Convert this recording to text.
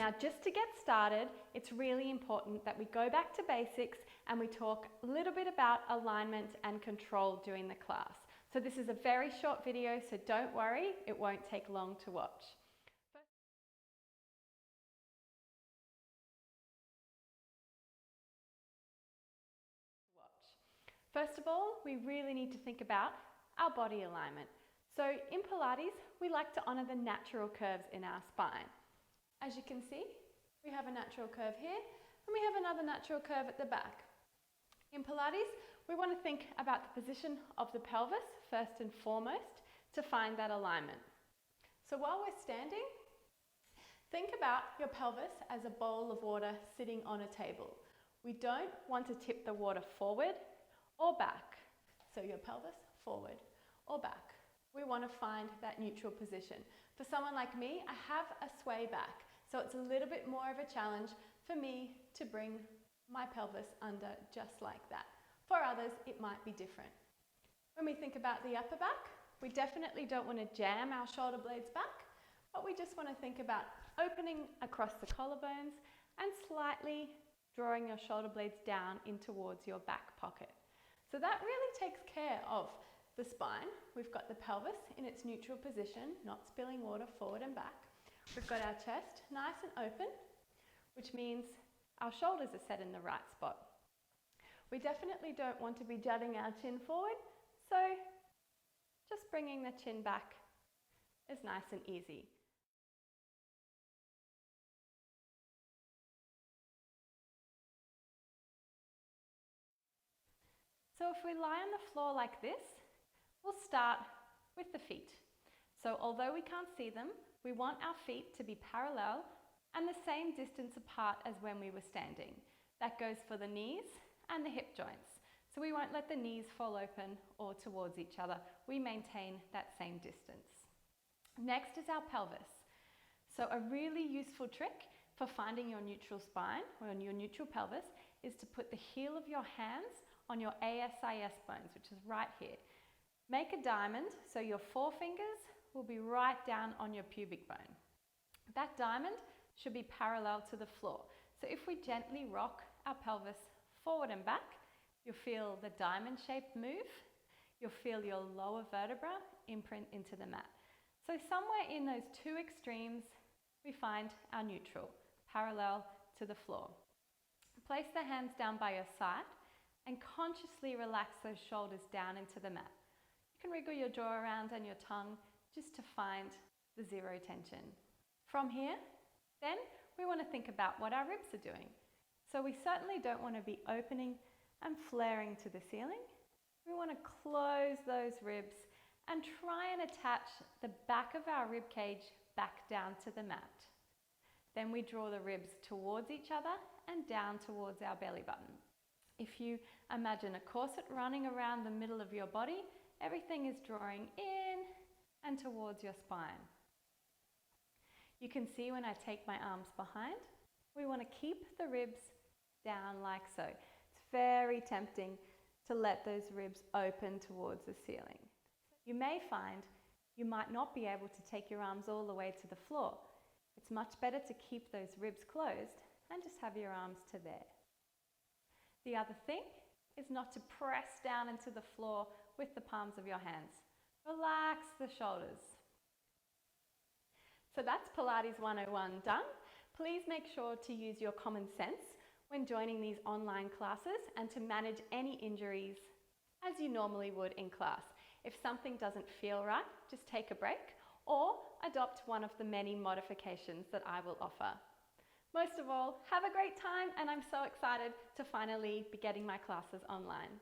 Now, just to get started, it's really important that we go back to basics and we talk a little bit about alignment and control during the class. So this is a very short video, so don't worry, it won't take long to watch. First of all, we really need to think about our body alignment. So in Pilates, we like to honor the natural curves in our spine. As you can see, we have a natural curve here, and we have another natural curve at the back. In Pilates, we want to think about the position of the pelvis first and foremost to find that alignment. So while we're standing, think about your pelvis as a bowl of water sitting on a table. We don't want to tip the water forward or back. So your pelvis forward or back. We want to find that neutral position. For someone like me, I have a sway back, so it's a little bit more of a challenge for me to bring my pelvis under just like that. For others, it might be different. When we think about the upper back, we definitely don't want to jam our shoulder blades back, but we just want to think about opening across the collarbones and slightly drawing your shoulder blades down in towards your back pocket. So that really takes care of the spine. We've got the pelvis in its neutral position, not spilling water forward and back. We've got our chest nice and open, which means our shoulders are set in the right spot. We definitely don't want to be jutting our chin forward, so just bringing the chin back is nice and easy. So if we lie on the floor like this, we'll start with the feet. So although we can't see them, we want our feet to be parallel and the same distance apart as when we were standing. That goes for the knees and the hip joints. So we won't let the knees fall open or towards each other. We maintain that same distance. Next is our pelvis. So a really useful trick for finding your neutral spine or your neutral pelvis is to put the heel of your hands on your ASIS bones, which is right here. Make a diamond so your forefingers will be right down on your pubic bone. That diamond should be parallel to the floor. So if we gently rock our pelvis forward and back, you'll feel the diamond shape move. You'll feel your lower vertebra imprint into the mat. So somewhere in those two extremes, we find our neutral, parallel to the floor. Place the hands down by your side and consciously relax those shoulders down into the mat. You can wriggle your jaw around and your tongue just to find the zero tension. From here, then we want to think about what our ribs are doing. So we certainly don't want to be opening and flaring to the ceiling. We want to close those ribs and try and attach the back of our rib cage back down to the mat. Then we draw the ribs towards each other and down towards our belly button. If you imagine a corset running around the middle of your body, everything is drawing in and towards your spine. You can see when I take my arms behind, we want to keep the ribs down like so. It's very tempting to let those ribs open towards the ceiling. You may find you might not be able to take your arms all the way to the floor. It's much better to keep those ribs closed and just have your arms to there. The other thing is not to press down into the floor with the palms of your hands. Relax the shoulders. So that's Pilates 101 done. Please make sure to use your common sense when joining these online classes and to manage any injuries as you normally would in class. If something doesn't feel right, just take a break or adopt one of the many modifications that I will offer. Most of all, have a great time, and I'm so excited to finally be getting my classes online.